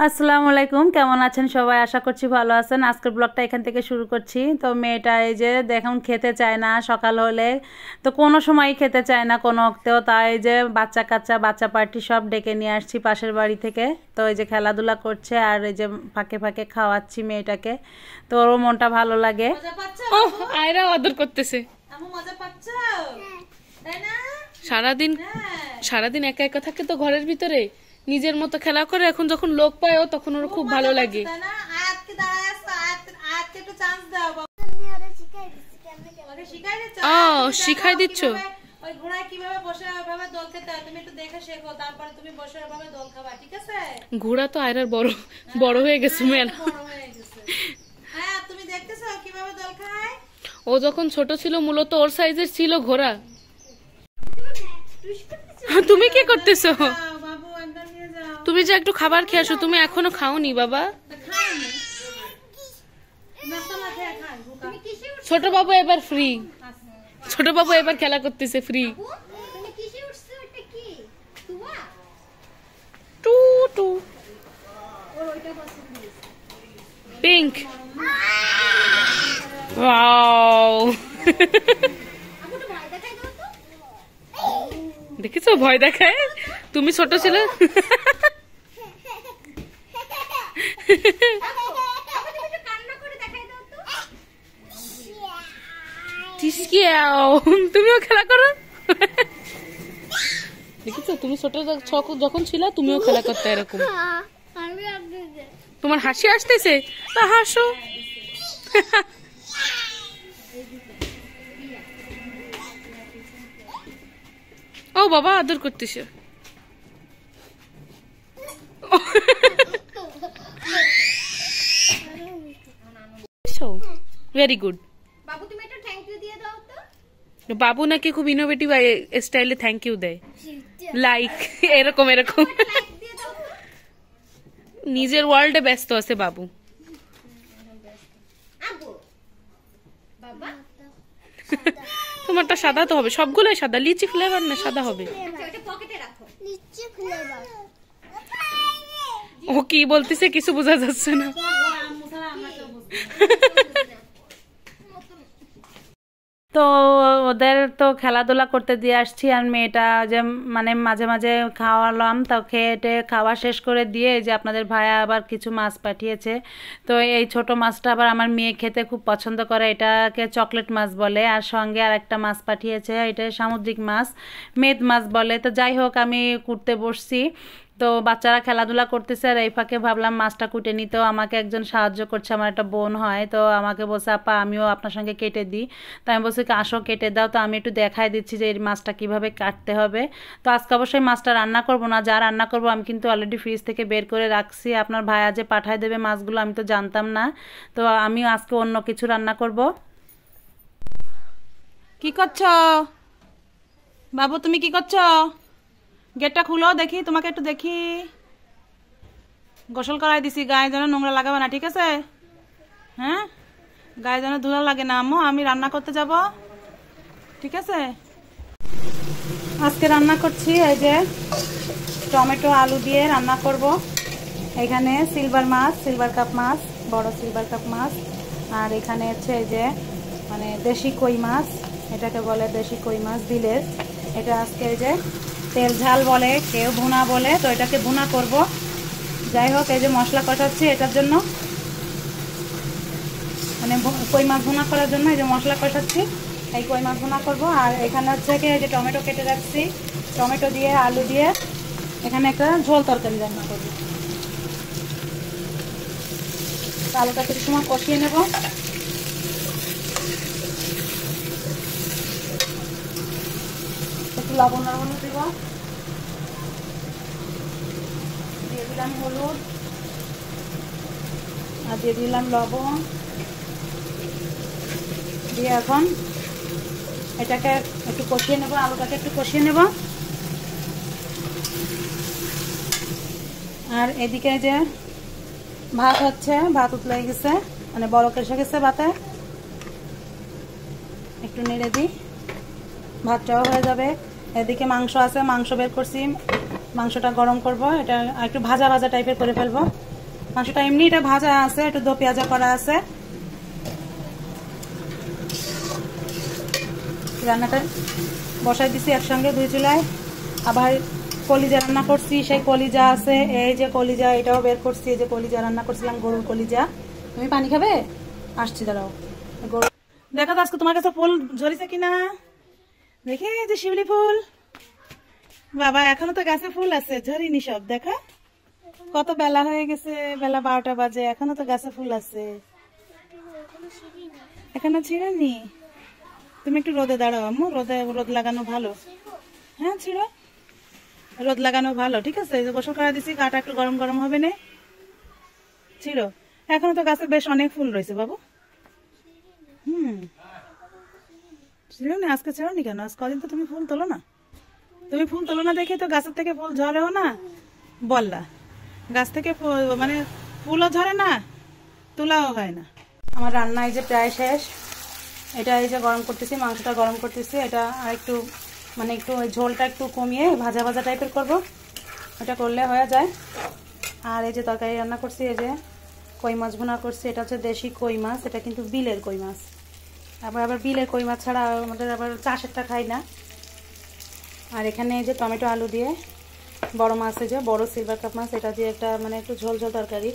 আসসালামু আলাইকুম, কেমন আছেন সবাই? আশা করছি ভালো আছেন। আজকের ব্লগটা এখান থেকে শুরু করছি। তো মেয়েটা এই যে দেখুন খেতে চায় না সকাল হলে, তো কোনো সময়ই খেতে চায় না কোনো অক্তেও। তাই যে বাচ্চা কাচ্চা বাচ্চা পার্টি সব ডেকে নিয়ে আসছি পাশের বাড়ি থেকে। তো এই যে খেলাধুলা করছে আর এই যে ফাঁকে ফাঁকে খাওয়াচ্ছি মেয়েটাকে, তো ওরও মনটা ভালো লাগে। আয়রা আদর করতেছে। সারাদিন সারাদিন একা একা থাকে তো ঘরের ভিতরে, নিজের মতো খেলা করে। এখন যখন লোক পায় তখন ওর খুব ভালো লাগে। শিখাই দিচ্ছ? ঘোড়া তো আয়রার বড় বড় হয়ে গেছে মেলা। ও যখন ছোট ছিল মূলত ওর সাইজের ছিল ঘোড়া। তুমি কি করতেছো? তুমি যে একটু খাবার খেয়ে আসো, তুমি এখনো খাওনি বাবা। ছোট বাবু এবার ফ্রি, ছোট বাবু এবার খেলা করতেছে free. Two two pink. Wow, দেখেছো ভয় দেখায়? তুমি ছোট ছিলে। তুমিও খেলা করো। দেখেছো তুমি ছোট যখন ছিল তুমিও খেলা করতে এরকম। তোমার হাসি আসতেছে, তা হাসো। ও বাবা আদর করতেছে। Very good. বাবু নাকি খুব ইনোভেটিভ স্টাইলে থ্যাংক ইউ দেয়, লাইক এরকম এরকম। নিজের ওয়ার্ল্ডে ব্যস্ত আছে বাবু। তোমারটা সাদা তো হবে, সবগুলোই সাদা। লিচি ফ্লেভার না সাদা হবে। ও কি বলতেছে কিছু বোঝা যাচ্ছে না। তো ওদের তো খেলাধুলা করতে দিয়ে আসছি আর মেয়েটা যে মানে মাঝে মাঝে খাওয়ালাম, তো খেয়ে খাওয়া শেষ করে দিয়ে যে আপনাদের ভাইয়া আবার কিছু মাছ পাঠিয়েছে। তো এই ছোট মাছটা আবার আমার মেয়ে খেতে খুব পছন্দ করে, এটাকে চকলেট মাছ বলে। আর সঙ্গে আর একটা মাছ পাঠিয়েছে, এটা সামুদ্রিক মাছ, মেদ মাছ বলে। তো যাই হোক আমি কুটতে বসছি, তো বাচ্চারা খেলাধুলা করতেছে আর এই ফাঁকে ভাবলাম মাছটা কুটে নিতেও আমাকে একজন সাহায্য করছে, আমার একটা বোন হয়। তো আমাকে বলছে আপা আমিও আপনার সঙ্গে কেটে দিই। তো আমি বলছি আসো কেটে দাও। তো আমি একটু দেখাই দিচ্ছি যে এই মাছটা কীভাবে কাটতে হবে। তো আজকে অবশ্যই মাছটা রান্না করব না, যা রান্না করব আমি কিন্তু অলরেডি ফ্রিজ থেকে বের করে রাখছি। আপনার ভাইয়া যে পাঠায় দেবে মাছগুলো আমি তো জানতাম না, তো আমিও আজকে অন্য কিছু রান্না করব। কি করছো বাবু, তুমি কি করছো? গেটটা খুলো দেখি, তোমাকে একটু দেখি। গোসল করাই দিছি, গায়ে যেন নোংরা লাগাবে না, ঠিক আছে? হ্যাঁ, গায়ে যেন ধুলা লাগে না। আম্মু আমি রান্না করতে যাব, ঠিক আছে? আজকে রান্না করছি এই যে টমেটো আলু দিয়ে রান্না করব। এখানে সিলভার মাছ, সিলভার কাপ মাছ, বড় সিলভার কাপ মাছ। আর এখানে হচ্ছে এই যে মানে দেশি কই মাছ, এটাকে বলে দেশি কই মাছ বিলের। এটা আজকে এই যে তেল ঝাল বলে, কেউ ভুনা বলে, তো এটাকে ভুনা করব। যাই হোক এই যে মশলা কষাচ্ছি এটার জন্য, মানে কই মাছ ভুনা করার জন্য এই যে মশলা কষাচ্ছি, এই কই মাছ ভুনা করব। আর এখানে হচ্ছে কি এই যে টমেটো কেটে রাখছি, টমেটো দিয়ে আলু দিয়ে এখানে একটা ঝোল তরকারি রান্না করব। আলুটা কিছু সময় কষিয়ে নেব। একটু লবণ দিব, দিয়ে দিলাম হলুদ আর দিয়ে দিলাম লবণ দিয়ে এখন এটাকে একটু কষিয়ে নেব, আলুটাকে একটু কষিয়ে নেব। আর এদিকে যে ভাত হচ্ছে, ভাত উতলে গেছে, মানে বলক এসে গেছে ভাতে। একটু নেড়ে দিই, ভাতটাও হয়ে যাবে। এদিকে মাংস আছে, মাংস বের করছি, মাংসটা গরম করব। এটা একটু ভাজা ভাজা টাইপের করে ফেলবো। মাংসটা এমনি এটা ভাজা আছে, একটু দো পেঁয়াজা করা আছে। রান্নাটা বসাই দিছি একসঙ্গে 2 চুলায়। আবার কলিজা রান্না করছি, সেই কলিজা আছে, এই যে কলিজা এটাও বের করছি। এই যে কলিজা রান্না করছিলাম, গরুর কলিজা। তুমি পানি খাবে? আসছি, দাঁড়াও। দেখো তো আজকে তোমার কাছে ফুল ঝরিছে কিনা দেখে। এই যে শিউলি ফুল, বাবা এখনো তো গাছে ফুল আছে, ঝরিনি সব। দেখা কত বেলা হয়ে গেছে, বেলা 12টা বাজে, এখনো তো গাছে ফুল আছে, এখনো ছিঁড়েনি। তুমি একটু রোদে দাঁড়াও আম্মু, রোদ লাগানো ভালো। হ্যাঁ ছিঁড়ো, রোদ লাগানো ভালো, ঠিক আছে। গোসল করা দিছি, গাটা একটু গরম গরম হবে না, ছিঁড়ো। এখনো তো গাছে বেশ অনেক ফুল রয়েছে বাবু। ছিঁড়ো না, আজকে ছিঁড়ো নি কেন? আজ কদিন তো তুমি ফুল তোলো না। তুমি ফুল তোলো না দেখে তো গাছের থেকে ফুল ঝরেও না, বললা। গাছ থেকে মানে ফুলও ঝরে না, তোলাও হয় না। আমার রান্না এই যে প্রায় শেষ। এটা এই যে গরম করতেছি, মাংসটা গরম করতেছি। এটা আর একটু মানে একটু ওই ঝোলটা একটু কমিয়ে ভাজা ভাজা টাইপের করব, এটা করলে হয়ে যায়। আর এই যে তরকারি রান্না করছি, এই যে কই মাছ ভুনা করছি। এটা হচ্ছে দেশি কই মাছ, এটা কিন্তু বিলের কই মাছ। আবার বিলের কই মাছ ছাড়া আমাদের আবার চাষেরটা খাই না। আর এখানে এই যে টমেটো আলু দিয়ে বড় মাছ, এই যে বড় সিলভার কাপ মাছ, এটা দিয়ে একটা মানে একটু ঝোল ঝোল তরকারি।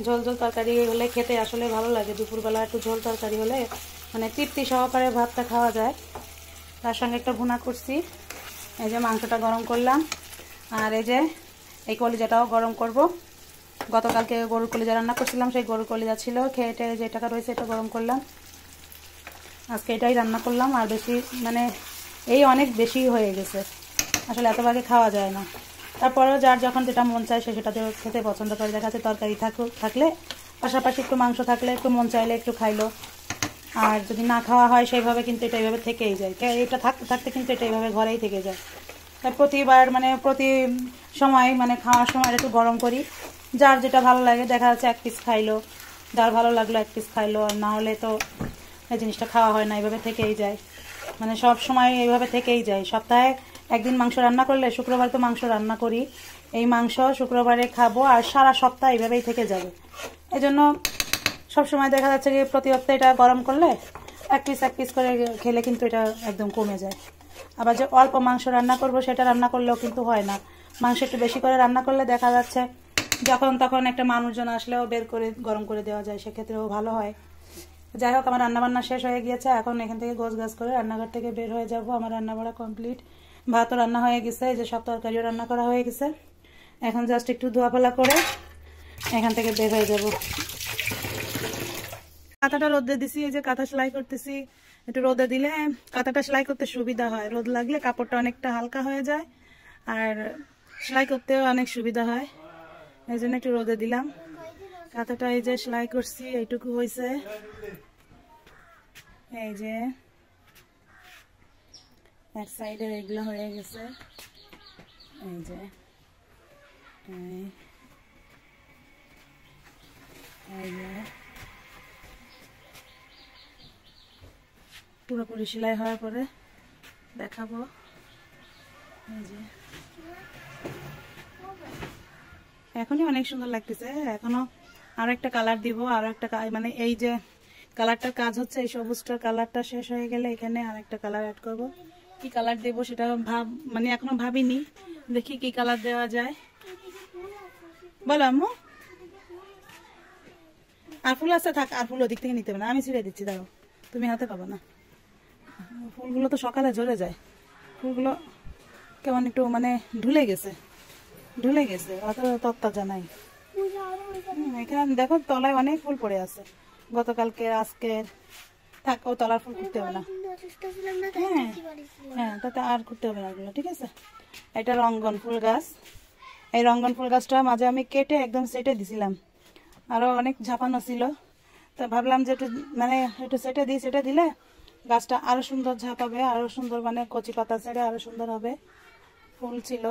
ঝোল ঝোল তরকারি হলে খেতে আসলে ভালো লাগে। দুপুরবেলা একটু ঝোল তরকারি হলে মানে তৃপ্তি সহকারে ভাতটা খাওয়া যায়। তার সঙ্গে একটা ভুনা করছি। এই যে মাংসটা গরম করলাম, আর এই যে এই কলিজাটাও গরম করব। গতকালকে গরুর কলিজা রান্না করছিলাম, সেই গরুর কলিজা ছিল, খেয়ে যে টাকা রয়েছে এটা গরম করলাম। আজকে এটাই রান্না করলাম। আর বেশি মানে এই অনেক বেশি হয়ে গেছে, আসলে এত ভাগে খাওয়া যায় না। তারপরেও যার যখন যেটা মন চায় সে সেটা খেতে পছন্দ করে। দেখা যাচ্ছে তরকারি থাকলে পাশাপাশি একটু মাংস থাকলে একটু মন চাইলে একটু খাইলো। আর যদি না খাওয়া হয় সেইভাবে কিন্তু এটা এইভাবে থেকেই যায়। এটা থাকতে থাকতে কিন্তু এটা এইভাবে ঘরেই থেকে যায়। তাই প্রতিবার মানে প্রতি সময় মানে খাওয়ার সময় একটু গরম করি। যার যেটা ভালো লাগে, দেখা যাচ্ছে 1 পিস খাইলো, যার ভালো লাগলো 1 পিস খাইলো। আর না হলে তো এই জিনিসটা খাওয়া হয় না, এইভাবে থেকেই যায়। মানে সব সময় এইভাবে থেকেই যায়। সপ্তাহে একদিন মাংস রান্না করলে শুক্রবার তো মাংস রান্না করি, এই মাংস শুক্রবারে খাবো, আর সারা সপ্তাহ এইভাবেই থেকে যাবে। এই জন্য সবসময় দেখা যাচ্ছে যে প্রতি সপ্তাহে এটা গরম করলে 1 পিস করে খেলে কিন্তু এটা একদম কমে যায়। আবার যে অল্প মাংস রান্না করব সেটা রান্না করলেও কিন্তু হয় না। মাংস একটু বেশি করে রান্না করলে দেখা যাচ্ছে যখন তখন একটা মানুষজন আসলেও বের করে গরম করে দেওয়া যায়, সেক্ষেত্রেও ভালো হয়। যাই হোক, আমার রান্নাবান্না শেষ হয়ে গিয়েছে। এখন এখান থেকে গোছ করে রান্নাঘর থেকে বের হয়ে যাব। আমার রান্না বাড়া কমপ্লিট, ভাতও রান্না হয়ে গেছে, যে সব তরকারিও রান্না করা হয়ে গেছে। এখন জাস্ট একটু ধোয়াফেলা করে এখান থেকে বের হয়ে যাব। কাঁথাটা রোদে দিছি, এই যে কাঁথা সেলাই করতেছি। একটু রোদে দিলে কাঁথাটা সেলাই করতে সুবিধা হয়, রোদ লাগলে কাপড়টা অনেকটা হালকা হয়ে যায় আর সেলাই করতেও অনেক সুবিধা হয়। এই জন্য একটু রোদে দিলাম কাঁথাটা। এই যে সেলাই করছি, এইটুকু হয়েছে। এই যে এক সাইডের এগুলো হয়ে গেছে। এই যে পুরোপুরি সেলাই হওয়ার পরে দেখাবো। এই যে এখনই অনেক সুন্দর লাগতেছে। এখনো আরো একটা কালার দিব, আরো একটা মানে এই যে কালারটার কাজ হচ্ছে, এই সবুজটার কালারটা শেষ হয়ে গেলে এখানে আরেকটা কালার অ্যাড করব। কি কালার দেব সেটা মানে এখনো ভাবিনি, দেখি কি কালার দেওয়া যায়। বলো আম্মু। আর ফুল আছে, থাক, আর ফুল ওদিক থেকে নিতে হবে না, আমি ছিঁড়ে দিচ্ছি, দাঁড়াও, তুমি হাতে পাবো না। ফুলগুলো তো সকালে ঝরে যায়, ফুলগুলো কেমন একটু মানে ঢুলে গেছে অত তত্ত্বাজা নাই। এখানে দেখো তলায় অনেক ফুল পড়ে আছে, গতকালকে আজকের। থাক, ও তলার ফুল করতে হবে না। হ্যাঁ, তাতে আর করতে হবে না ওগুলো, ঠিক আছে। এটা রঙ্গন ফুল গাছ। এই রঙ্গন ফুল গাছটা মাঝে আমি কেটে একদম সেটে দিছিলাম, আরো অনেক ঝাপানো ছিল। তো ভাবলাম যে একটু সেটে দিলে গাছটা আরো সুন্দর ঝাপাবে, আরো সুন্দর মানে কচি পাতা ছেড়ে আরো সুন্দর হবে। ফুল ছিল।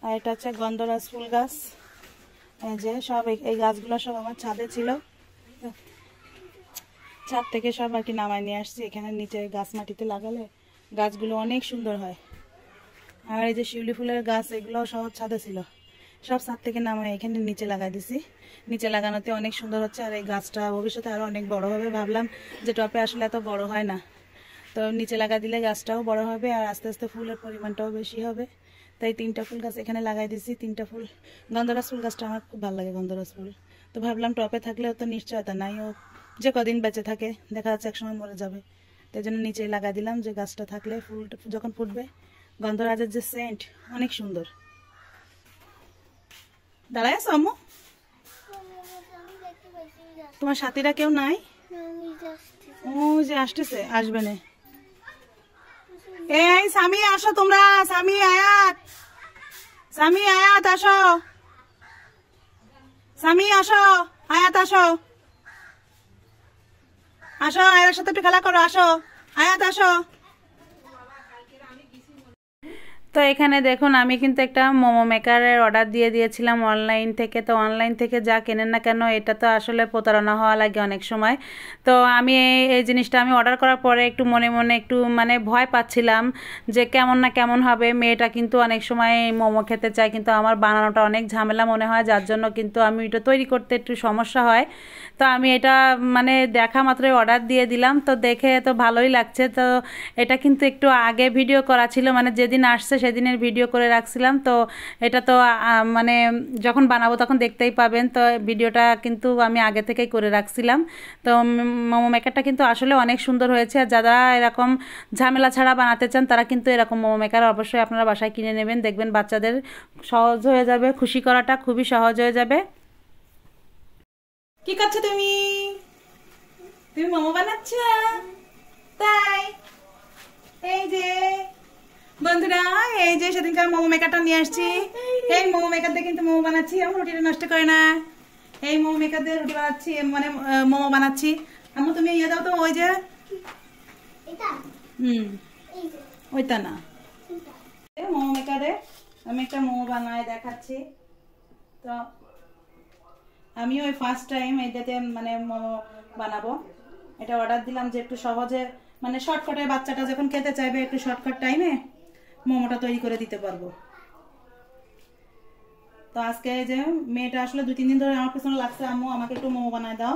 আর এটা হচ্ছে গন্ধরাজ ফুল গাছ। এই যে সব এই গাছগুলো সব আমার ছাদে ছিল, ছাদ থেকে সব আর কি নামায় নিয়ে আসছি। এখানে নিচে গাছ মাটিতে লাগালে গাছগুলো অনেক সুন্দর হয়। আর এই যে শিউলি ফুলের গাছ এগুলো সব ছাদে ছিল, সব ছাদ থেকে নামাই এখানে নিচে লাগাই দিছি। নিচে লাগানোতে অনেক সুন্দর হচ্ছে, আর এই গাছটা ভবিষ্যতে আরো অনেক বড় হবে। ভাবলাম যে টপে আসলে এত বড় হয় না, তো নিচে লাগা দিলে গাছটাও বড় হবে আর আস্তে আস্তে ফুলের পরিমাণটাও বেশি হবে। তাই 3টা ফুল গাছ এখানে লাগাই দিছি। 3টা ফুল, গন্ধরাজ ফুল গাছটা আমার খুব ভালো লাগে, গন্ধরাজ ফুল। তো ভাবলাম টপে থাকলেও তো নিশ্চয়তা নাই, ও যে কদিন বেঁচে থাকে দেখা যাচ্ছে একসময় মরে যাবে, তাই জন্য নিচে লাগাই দিলাম যে গাছটা থাকলে ফুল যখন ফুটবে, গন্ধরাজের যে সেন্ট অনেক সুন্দর। দাঁড়ায় আছো আম্মু? তোমার সাথীরা কেউ নাই? ও যে আসতেছে, আসবে না। এই সামি আসো তোমরা, সামি আয়াত, সামি আয়াত আসো, সামি আসো, আয়াত আসো, আসো আয়ার সাথে একটু খেলা করো, আসো আয়াত আসো। তো এখানে দেখুন আমি কিন্তু একটা মোমো মেকারের অর্ডার দিয়ে দিয়েছিলাম অনলাইন থেকে। তো অনলাইন থেকে যা কেনেন না কেন, এটা তো আসলে প্রতারণা হওয়া লাগে অনেক সময়। তো আমি এই জিনিসটা আমি অর্ডার করার পরে একটু মনে মনে একটু মানে ভয় পাচ্ছিলাম যে কেমন না কেমন হবে। মেয়েটা কিন্তু অনেক সময় মোমো খেতে চায়, কিন্তু আমার বানানোটা অনেক ঝামেলা মনে হয়, যার জন্য কিন্তু আমি এটা তৈরি করতে একটু সমস্যা হয়। তো আমি এটা মানে দেখা মাত্রই অর্ডার দিয়ে দিলাম। তো দেখে তো ভালোই লাগছে। তো এটা কিন্তু একটু আগে ভিডিও করা ছিল, মানে যেদিন আসছে সেদিনের ভিডিও করে রাখছিলাম। তো এটা তো মানে যখন বানাবো তখন দেখতেই পাবেন। তো ভিডিওটা কিন্তু আমি আগে থেকেই করে রাখছিলাম। তো মোমো মেকারটা কিন্তু আসলে অনেক সুন্দর হয়েছে। আর যারা এরকম ঝামেলা ছাড়া বানাতে চান তারা কিন্তু এরকম মোমো মেকার অবশ্যই আপনারা বাসায় কিনে নেবেন, দেখবেন বাচ্চাদের সহজ হয়ে যাবে, খুশি করাটা খুবই সহজ হয়ে যাবে। কি করছো তুমি? তুমি মোমো বানাচ্ছ? তাই এই যে বন্ধুরা, এই যে সেদিনকার মোমো মেকারটা নিয়ে আসছি। এই মোমো মেকার দিয়ে কিন্তু মোমো বানাচ্ছি, আমার রুটিটা নষ্ট করে না। এই মোমো মেকার দিয়ে রুটি বানাচ্ছি, মানে মোমো বানাচ্ছি। আম্মু তুমি ইয়ে দাও তো, ওই যে ওইটা না, মোমো মেকারে আমি একটা মোমো বানায় দেখাচ্ছি। তো আমি ওই ফার্স্ট টাইম এইটাতে মানে মোমো বানাবো। এটা অর্ডার দিলাম যে একটু সহজে মানে শর্টকাটে বাচ্চাটা যখন খেতে চাইবে একটু শর্টকাট টাইমে মোমোটা তৈরি করে দিতে পারবো। তো আজকে যে মেয়েটা আসলে 2-3 দিন ধরে আমার পিছনে লাগছে, আম্মু আমাকে একটু মোমো বানায় দাও।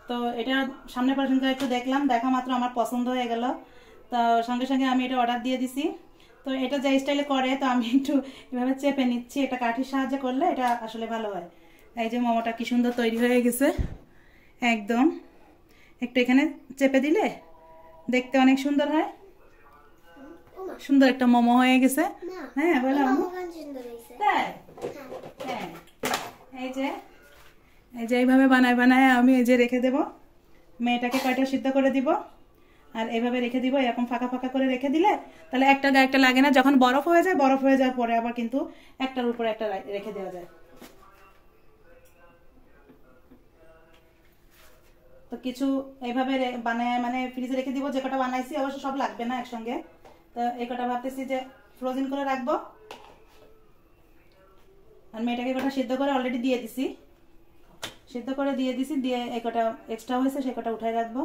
তো এটা সামনে পার্সেন্ট একটু দেখলাম, দেখা মাত্র আমার পছন্দ হয়ে গেল। তো সঙ্গে সঙ্গে আমি এটা অর্ডার দিয়ে দিছি। তো এটা যে স্টাইলে করে, তো আমি একটু এভাবে চেপে নিচ্ছি, এটা কাঠির সাহায্যে করলে এটা আসলে ভালো হয়। এই যে মোমোটা কি সুন্দর তৈরি হয়ে গেছে একদম। একটু এখানে চেপে দিলে দেখতে অনেক সুন্দর হয়, সুন্দর একটা মোমো হয়ে গেছে। হ্যাঁ বললাম তাই। হ্যাঁ এই যে এইভাবে বানায় বানায় আমি এই যে রেখে দেব। মেয়েটাকে কয়টা সিদ্ধ করে দিব আর এইভাবে রেখে দিব, এরকম ফাঁকা ফাঁকা করে রেখে দিলে তাহলে একটা গায়ে একটা লাগে না। যখন বরফ হয়ে যায়, বরফ হয়ে যাওয়ার পরে আবার কিন্তু একটার উপরে একটা রেখে দেওয়া যায়। তো কিছু এইভাবে বানায় মানে ফ্রিজে রেখে দিব। যে কটা বানাইছি অবশ্য সব লাগবে না একসঙ্গে, তো এই কটা ভাবতেছি যে ফ্রোজেন করে রাখবো। আর মেয়েটাকে কটা সিদ্ধ করে অলরেডি দিয়ে দিছি, সিদ্ধ করে দিয়ে দিছি, দিয়ে এই কটা এক্সট্রা হয়েছে সে কটা উঠাই রাখবো।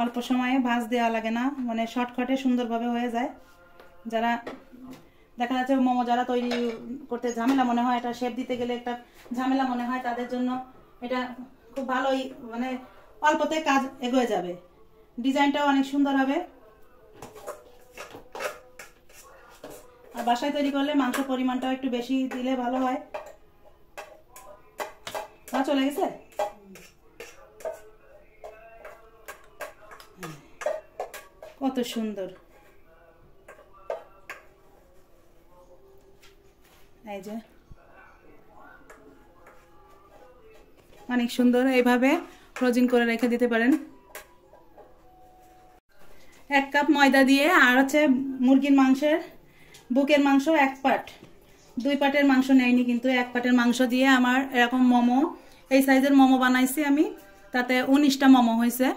অল্প সময়ে ভাজ দেওয়া লাগে না, মানে শর্টকাটে সুন্দরভাবে হয়ে যায়। যারা দেখা যাচ্ছে মোমো যারা তৈরি করতে ঝামেলা মনে হয়, এটা শেপ দিতে গেলে একটা ঝামেলা মনে হয়, তাদের জন্য এটা খুব ভালোই, মানে অল্পতে কাজ এগোয়ে যাবে, ডিজাইনটাও অনেক সুন্দর হবে। আর বাসায় তৈরি করলে মাংসের পরিমাণটাও একটু বেশি দিলে ভালো হয়। চলে গেছে। কত সুন্দর, এই যে অনেক সুন্দর। এইভাবে ফ্রোজিং করে রেখে দিতে পারেন। 1 কাপ ময়দা দিয়ে, আর হচ্ছে মুরগির মাংসের বুকের মাংস 1 পাট, 2 পাটের মাংস নেয়নি কিন্তু 1 পাটের মাংস দিয়ে আমার এরকম মোমো, এই সাইজের মোমো বানাইছি আমি, তাতে 19টা মোমো হয়েছে।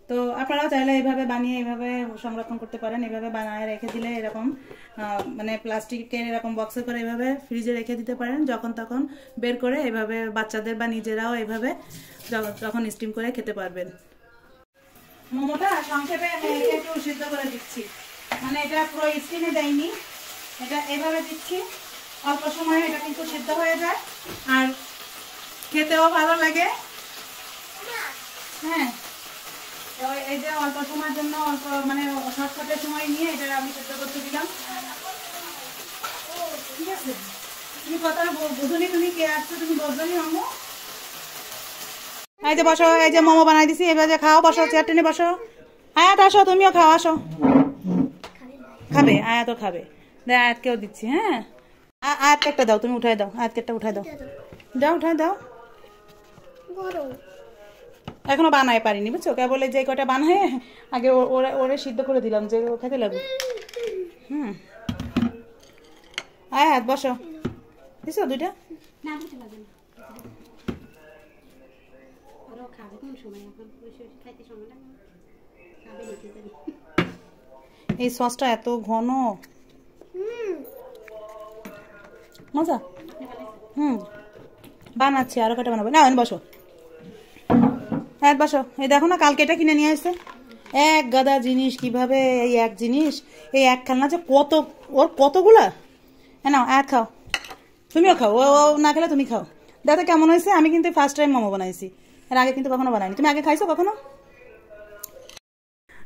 তো আপনারাও চাইলে এইভাবে বানিয়ে এইভাবে সংরক্ষণ করতে পারেন। এইভাবে বানায় রেখে দিলে এরকম মানে প্লাস্টিকের এরকম বক্সে করে এইভাবে ফ্রিজে রেখে দিতে পারেন, যখন তখন বের করে এইভাবে বাচ্চাদের বা নিজেরাও এইভাবে যখন স্টিম করে খেতে পারবেন। মোমোটা সংক্ষেপে আমি একটু সিদ্ধ করে দিচ্ছি, মানে এটা পুরো স্টিমে দেয়নি, এটা এভাবে দিচ্ছি, অল্প সময়ে এটা কিন্তু সিদ্ধ হয়ে যায় আর খেতেও ভালো লাগে। হ্যাঁ, এই যে অল্প সময়ের জন্য অল্প মানে শর্টকাটের সময় নিয়ে এটা আমি সিদ্ধ করতে দিলাম। ঠিক আছে, তুমি কথা বুঝুনি, তুমি কে আসছো তুমি বলবেনি মামু। এই যে বসো, এই যে মোমো বানাই দিছি, এবার যে খাও, বসো চেয়ার টেনে বসো। আয়াত আসো, তুমিও খাও, আসো। খাবে আয়াতও খাবে, দে আয়াতকেও দিচ্ছি। হ্যাঁ, আয়াতকে একটা দাও, তুমি উঠাই দাও, আয়াতকে একটা উঠাই দাও, দাও উঠাই দাও। এখনো বানাই পারিনি বুঝছো, কেবল যে কটা বানায় আগে ওরে সিদ্ধ করে দিলাম যে খেতে লাগবে। আয়াত বসো, দিছো দুইটা। এই সসটা এত ঘন, মজা। বানাচ্ছি, আরো কটা বানাবো না। বসো হ্যাঁ বসো। এই দেখো না, কালকে এটা কিনে নিয়ে আসছে, এক গাদা জিনিস, কিভাবে এই এক জিনিস, এই এক খেলনা যে কত, ওর কতগুলা। হ্যাঁ না, এক খাও, তুমিও খাও, ও না খেলে তুমি খাও। দেখো কেমন হয়েছে। আমি কিন্তু ফার্স্ট টাইম মোমো বানাইছি, এর আগে কিন্তু কখনো বানাইনি। তুমি আগে খাইছো কখনো?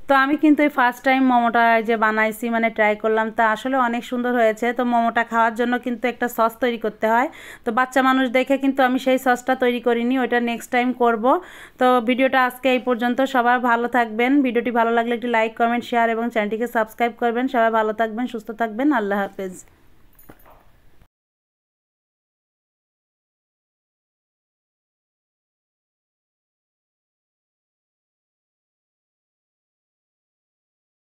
তো আমি কিন্তু এই ফার্স্ট টাইম মোমোটা যে বানাইছি, মানে ট্রাই করলাম, তা আসলে অনেক সুন্দর হয়েছে। তো মোমোটা খাওয়ার জন্য কিন্তু একটা সস তৈরি করতে হয়, তো বাচ্চা মানুষ দেখে কিন্তু আমি সেই সসটা তৈরি করিনি, ওইটা নেক্সট টাইম করব। তো ভিডিওটা আজকে এই পর্যন্ত। সবাই ভালো থাকবেন, ভিডিওটি ভালো লাগলে একটি লাইক কমেন্ট শেয়ার এবং চ্যানেলটিকে সাবস্ক্রাইব করবেন। সবাই ভালো থাকবেন, সুস্থ থাকবেন, আল্লাহ হাফেজ।